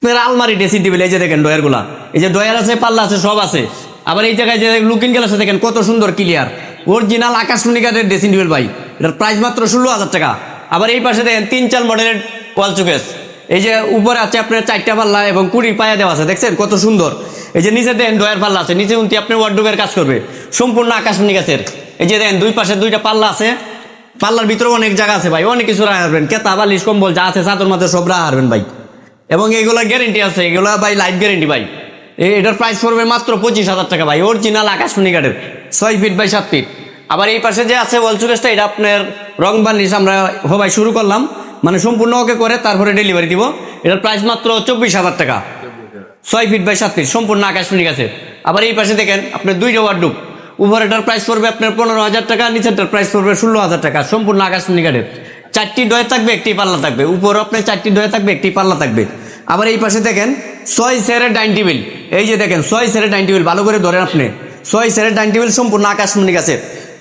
আপনার আলমারি dressing table এই যে দেখেন ডয়ার গুলা, এই যে ডয়ার আছে, পাল্লা আছে, সব আছে। আবার এই জায়গায় যে লুকিং গ্লাস দেখেন কত সুন্দর ক্লিয়ার, অরিজিনাল আকাশমণি কাঠের ড্রেসিং টেবিল ভাই। এটার প্রাইস মাত্র 16,000 টাকা। আবার এই পাশে দেখেন 3-4 মডেলের ওয়াল চুকেস, এই যে উপরে আছে আপনার 4টা পাল্লা এবং 20 পায়া দেওয়া আছে, দেখছেন কত সুন্দর। এই যে নিচে দেখেন ডয়ার পাল্লা আছে, নিচে উন্তি আপনার ওয়ার্ডরোবের কাজ করবে, সম্পূর্ণ আকাশমণি গাছের। এই যে দেখেন দুই পাশে 2টা পাল্লা আছে, পাল্লার ভিতরে অনেক জায়গা আছে ভাই, অনেক কিছু রাখবেন, কেতা বালিশ কম্বল যা আছে চাদর মাথায় সব রাখবেন ভাই। এবং এগুলা গ্যারেন্টি আছে, এগুলা ভাই লাইফ গ্যারেন্টি ভাই। এটার প্রাইস পড়বে মাত্র 25,000 টাকা ভাই, অরিজিনাল আকাশমণি কাঠের 6 ফিট বাই 7 ফিট। আবার এই পাশে যে আছে ওয়াল চুকেসটা, এটা আপনার রং বার্নিশ আমরা সবাই শুরু করলাম, মানে সম্পূর্ণ ওকে করে তারপরে ডেলিভারি দিব। এটার প্রাইস মাত্র 24,000 টাকা, 6 ফিট বাই 7 ফিট, সম্পূর্ণ আকাশমণি গাছের। আবার এই পাশে দেখেন আপনার 2টা ওয়ার্ডরোব, উপরেটার প্রাইস পড়বে আপনার 15,000 টাকা, নিচেরটার প্রাইস পড়বে 16,000 টাকা, সম্পূর্ণ আকাশমণি কাঠের। 4টি ডয় থাকবে, 1টি পাল্লা থাকবে, উপরে আপনার 4টি ডয় থাকবে, 1টি পাল্লা থাকবে। আবার এই পাশে দেখেন 6 সেরের ডাইনিং টেবিল, এই যে দেখেন 6 সেরের ডাইনিং টেবিল, ভালো করে ধরেন আপনি, 6 সেরের ডাইনিং টেবিল সম্পূর্ণ আকাশমণি গাছের।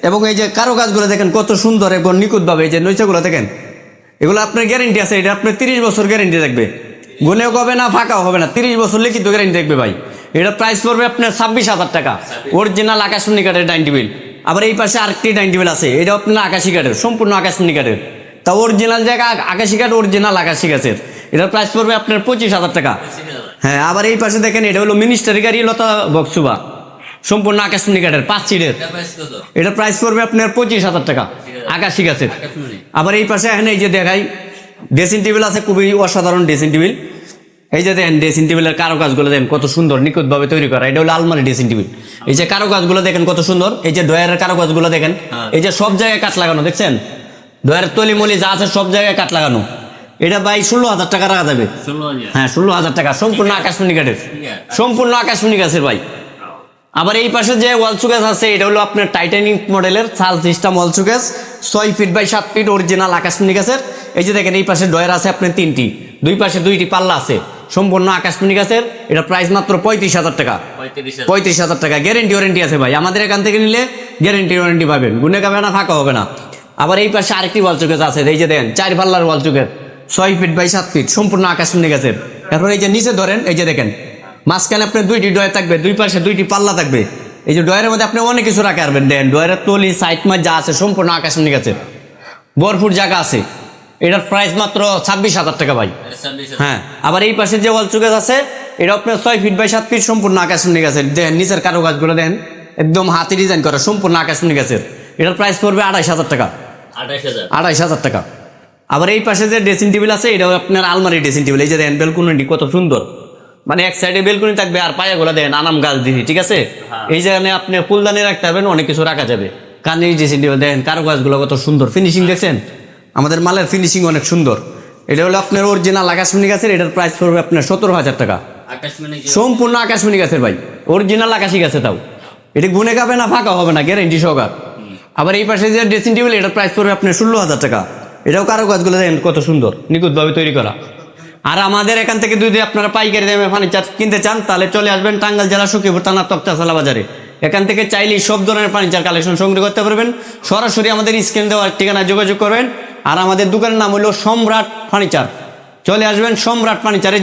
এবং এই যে কারো কাজগুলো দেখেন কত সুন্দর এবং নিখুঁতভাবে, এই যে নৈশাগুলো দেখেন, এগুলো আপনার গ্যারেন্টি আছে, এটা আপনার 30 বছর গ্যারেন্টি থাকবে, গুনেও হবে না, ফাঁকাও হবে না, 30 বছর লিখিত গ্যারেন্টি থাকবে ভাই। এটা প্রাইস পড়বে আপনার 26,000 টাকা, অরিজিনাল আকাশমণি কাঠের ডাইনিং টেবিল। আবার এই পাশে আরেকটি ডাইনিং টেবিল আছে, এটা আপনার আকাশি কাঠের, সম্পূর্ণ আকাশমণি কাঠের, তা অরিজিনাল জায়গা আকাশি কাঠ, অরিজিনাল আকাশি গাছের। এটার প্রাইস পড়বে আপনার 25,000 টাকা। হ্যাঁ, আবার এই পাশে দেখেন এটা হলো মিনিস্টারি গাড়ি লতা বক্সুবা, সম্পূর্ণ আকাশমণি কাঠের 5 সিটের। এটার প্রাইস পড়বে আপনার 25,000 টাকা, আকাশি গাছের। আবার এই পাশে এখানে এই যে দেখাই ড্রেসিং টেবিল আছে, খুবই অসাধারণ ড্রেসিং টেবিল। এই যে দেখেন ড্রেসিং টেবিলের কারো কাজগুলো দেখেন কত সুন্দর নিখুঁতভাবে তৈরি করা, এটা হলো আলমারি ড্রেসিং টেবিল। এই যে কারো কাজগুলো দেখেন কত সুন্দর, এই যে ডয়ারের কারো কাজগুলো দেখেন, এই যে সব জায়গায় কাঠ লাগানো, দেখছেন ডয়ারের তলিমলি যা আছে সব জায়গায় কাঠ লাগানো। এটা ভাই 16,000 টাকা রাখা যাবে। হ্যাঁ, 16,000 টাকা, সম্পূর্ণ আকাশমণি কাঠের, সম্পূর্ণ আকাশমণি গাছের ভাই। আবার এই পাশে যে ওয়াল চুকেস আছে, এটা হলো আপনার টাইটানিক মডেলের সাল সিস্টেম ওয়াল চুকেস, 6 ফিট বাই 7 ফিট, অরিজিনাল আকাশমণি গাছের। এই যে দেখেন এই পাশে ডয়ার আছে আপনার 3টি, দুই পাশে 2টি পাল্লা আছে, সম্পূর্ণ আকাশমণি গাছের। এটা প্রাইস মাত্র 35,000 টাকা, 35,000 টাকা, গ্যারেন্টি ওয়ারেন্টি আছে ভাই। আমাদের এখান থেকে নিলে গ্যারেন্টি ওয়ারেন্টি পাবেন, গুনে খাবে না, ফাঁকা হবে না। আবার এই পাশে আরেকটি ওয়াল চুকেস আছে, এই যে দেখেন 4 পাল্লার ওয়াল চুকেস, 6 ফিট বাই 7 ফিট, সম্পূর্ণ আকাশমণি গাছের। তারপর এই যে নিচে ধরেন, এই যে দেখেন মাঝখানে আপনার 2টি ডয় থাকবে, দুই পাশে 2টি পাল্লা থাকবে। এই যে ডয়ের মধ্যে আপনি অনেক কিছু রাখা পারবেন, দেন ডয়ের তলি সাইড মাছ যা আছে সম্পূর্ণ আকাশমণি গাছের, ভরপুর জায়গা আছে। এটার প্রাইস মাত্র 26,000 টাকা ভাই। হ্যাঁ, আবার এই পাশে যে ওয়াল চুকেস আছে, এটা আপনার 6 ফিট বাই 7 ফিট, সম্পূর্ণ আকাশমণি গাছের। দেন নিচের কারো কাজগুলো দেন একদম হাতে ডিজাইন করা, সম্পূর্ণ আকাশমণি গাছের। এটার প্রাইস পড়বে 28,000 টাকা, 28,000 টাকা। আবার এই পাশে যে ড্রেসিং টেবিল আছে, এটা আপনার আলমারি ড্রেসিং টেবিল। এই যে দেন বেলকুনি কত সুন্দর, মানে এক সাইডে বেলকুনি থাকবে আর পায়াগুলো দেন আনাম গাছ দিয়ে, ঠিক আছে। এই জায়গায় আপনি ফুলদানি রাখতে পারবেন, অনেক কিছু রাখা যাবে। কানের ড্রেসিং টেবিল দেন, কারো গাছগুলো কত সুন্দর ফিনিশিং, দেখছেন আমাদের মালের ফিনিশিং অনেক সুন্দর। এটা হলো আপনার অরিজিনাল আকাশমণি গাছের। এটার প্রাইস পড়বে আপনার 17,000 টাকা, সম্পূর্ণ আকাশমণি গাছের ভাই, অরিজিনাল আকাশি গাছে। তাও এটা গুনে খাবে না, ফাঁকা হবে না, গ্যারেন্টি সহকার। আবার এই পাশে যে ড্রেসিং টেবিল, এটার প্রাইস পড়বে আপনার 16,000 টাকা। এটাও কারো গাছগুলো দেখেন কত সুন্দর নিখুঁতভাবে তৈরি করা। আর আমাদের এখান থেকে যদি আপনারা পাইকারি দামে ফার্নিচার কিনতে চান, তাহলে চলে আসবেন টাঙ্গাইল জেলা সখীপুর থানা তক্তাশালা বাজারে। এখান থেকে চাইলেই সব ধরনের ফার্নিচার কালেকশন সংগ্রহ করতে পারবেন। সরাসরি আমাদের স্ক্রিন দেওয়ার ঠিকানায় যোগাযোগ করবেন। আর আমাদের দোকানের নাম হলো সম্রাট ফার্নিচার, চলে আসবেন সম্রাট ফার্নিচারে।